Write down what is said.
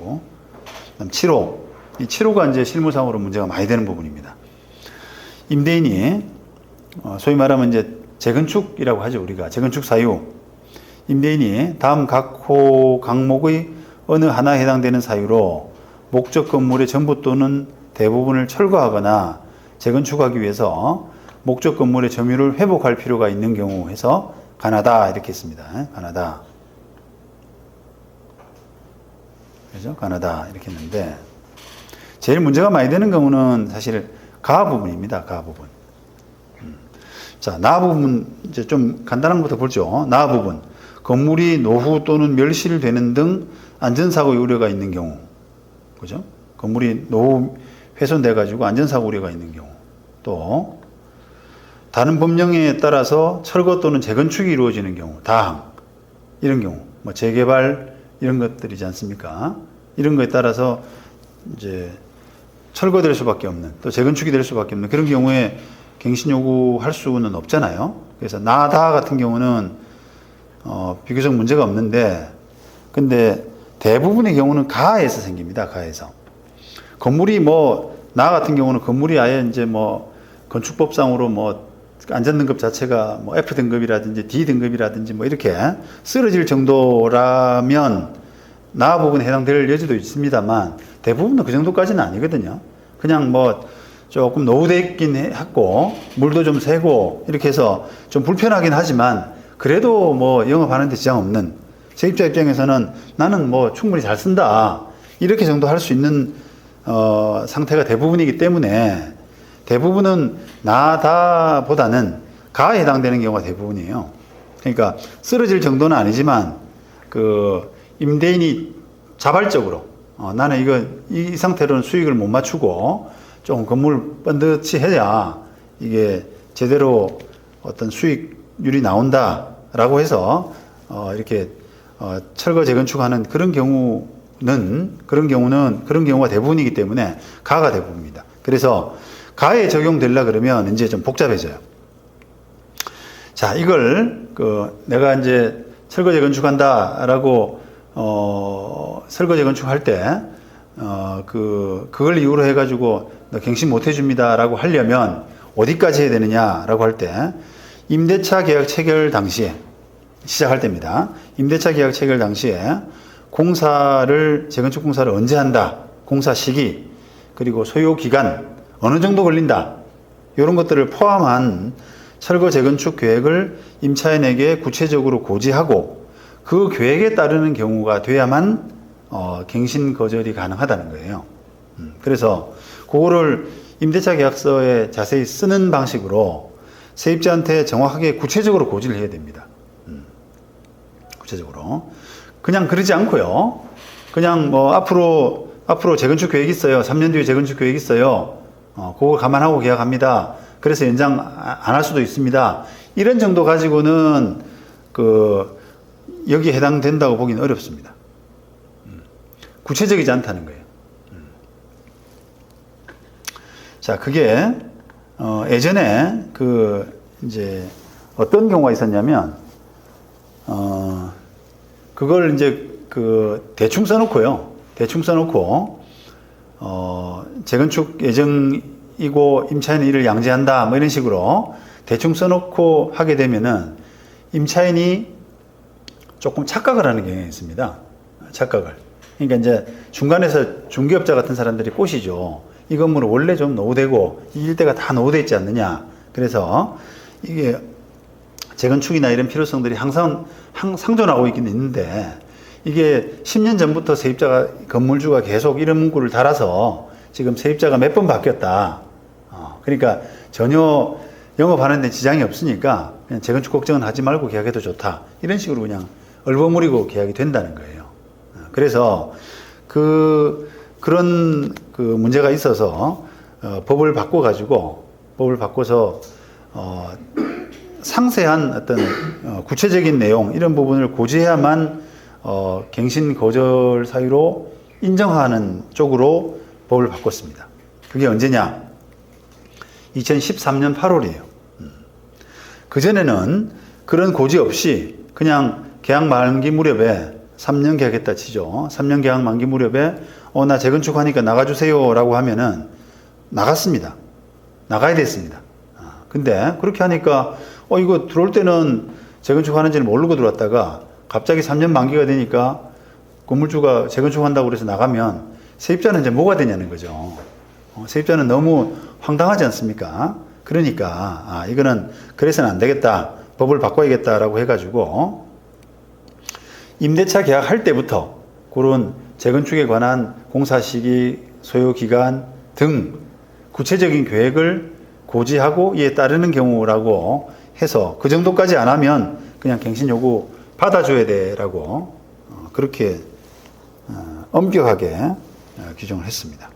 5. 그다음 7호. 이 7호가 이제 실무상으로 문제가 많이 되는 부분입니다. 임대인이 소위 말하면 이제 재건축이라고 하죠. 우리가 재건축 사유. 임대인이 다음 각 호 강목의 어느 하나에 해당되는 사유로 목적 건물의 전부 또는 대부분을 철거하거나 재건축하기 위해서 목적 건물의 점유를 회복할 필요가 있는 경우 해서 가나다 이렇게 했습니다. 가나다. 그죠? 가나다 이렇게 했는데 제일 문제가 많이 되는 경우는 사실 가 부분입니다. 가 부분. 자, 나 부분 이제 좀 간단한 것부터 보죠. 나 부분. 건물이 노후 또는 멸실되는 등 안전사고의 우려가 있는 경우. 그죠? 건물이 노후 훼손돼 가지고 안전사고 우려가 있는 경우. 또 다른 법령에 따라서 철거 또는 재건축이 이루어지는 경우. 다항. 이런 경우. 뭐 재개발 이런 것들이지 않습니까? 이런 거에 따라서 이제 철거될 수밖에 없는, 또 재건축이 될 수밖에 없는 그런 경우에 갱신 요구할 수는 없잖아요. 그래서 나다 같은 경우는 비교적 문제가 없는데, 근데 대부분의 경우는 가에서 생깁니다. 가에서 건물이 나 같은 경우는 건물이 아예 이제 건축법상으로 안전등급 자체가 F 등급이라든지 D 등급이라든지 이렇게 쓰러질 정도라면 나 부분에 해당될 여지도 있습니다만 대부분은 그 정도까지는 아니거든요. 그냥 조금 노후돼 있긴 했고 물도 좀 새고 이렇게 해서 좀 불편하긴 하지만 그래도 영업하는 데 지장 없는, 세입자 입장에서는 나는 충분히 잘 쓴다 이렇게 정도 할 수 있는 상태가 대부분이기 때문에 대부분은 나다보다는 가에 해당되는 경우가 대부분이에요. 그러니까 쓰러질 정도는 아니지만 그 임대인이 자발적으로 나는 이 상태로는 수익을 못 맞추고 조금 건물 번듯이 해야 이게 제대로 어떤 수익률이 나온다라고 해서 이렇게 철거 재건축하는 그런 경우가 대부분이기 때문에 가가 대부분입니다. 그래서 가에 적용되려 그러면 이제 좀 복잡해져요. 자, 이걸 내가 이제 철거 재건축한다라고 철거 재건축할 때 그걸 이유로 해가지고 갱신 못 해줍니다라고 하려면 어디까지 해야 되느냐라고 할 때 임대차 계약 체결 당시에 시작할 때입니다. 임대차 계약 체결 당시에 재건축 공사를 언제 한다, 공사 시기, 그리고 소요 기간 어느 정도 걸린다, 이런 것들을 포함한 철거 재건축 계획을 임차인에게 구체적으로 고지하고 그 계획에 따르는 경우가 돼야만 갱신 거절이 가능하다는 거예요. 그래서 그거를 임대차 계약서에 자세히 쓰는 방식으로 세입자한테 정확하게 구체적으로 고지를 해야 됩니다. 구체적으로. 그냥 그러지 않고요. 그냥 앞으로 재건축 계획 있어요. 3년 뒤에 재건축 계획 있어요. 그거 감안하고 계약합니다. 그래서 연장 안 할 수도 있습니다. 이런 정도 가지고는 여기에 해당된다고 보기는 어렵습니다. 구체적이지 않다는 거예요. 자, 그게 예전에 이제 어떤 경우가 있었냐면 그걸 이제 대충 써놓고요. 대충 써놓고 재건축 예정이고 임차인은 이를 양제한다 이런 식으로 대충 써놓고 하게 되면은 임차인이 조금 착각을 하는 경향이 있습니다. 착각을. 그러니까 이제 중간에서 중개업자 같은 사람들이 꼬시죠. 이 건물은 원래 좀 노후되고 이 일대가 다 노후돼 있지 않느냐. 그래서 이게 재건축이나 이런 필요성들이 항상 상존하고 있긴 있는데 이게 10년 전부터 건물주가 계속 이런 문구를 달아서 지금 세입자가 몇 번 바뀌었다. 그러니까 전혀 영업하는 데 지장이 없으니까 그냥 재건축 걱정은 하지 말고 계약해도 좋다. 이런 식으로 그냥 얼버무리고 계약이 된다는 거예요. 그래서 그런 문제가 있어서 법을 바꿔서 상세한 어떤 구체적인 내용 이런 부분을 고지해야만 갱신 거절 사유로 인정하는 쪽으로 법을 바꿨습니다. 그게 언제냐? 2013년 8월이에요. 그전에는 그런 고지 없이 그냥 계약 만기 무렵에 3년 계약했다 치죠. 3년 계약 만기 무렵에 나 재건축하니까 나가주세요 라고 하면은 나갔습니다. 나가야 됐습니다. 근데 그렇게 하니까 이거 들어올 때는 재건축하는지는 모르고 들어왔다가 갑자기 3년 만기가 되니까 건물주가 재건축한다고 그래서 나가면 세입자는 이제 뭐가 되냐는 거죠. 세입자는 너무 황당하지 않습니까? 그러니까 이거는 그래서는 안 되겠다. 법을 바꿔야겠다라고 해가지고 임대차 계약할 때부터 그런 재건축에 관한 공사 시기, 소요 기간 등 구체적인 계획을 고지하고 이에 따르는 경우라고 해서 그 정도까지 안 하면 그냥 갱신 요구 받아줘야 돼라고 그렇게 엄격하게 규정을 했습니다.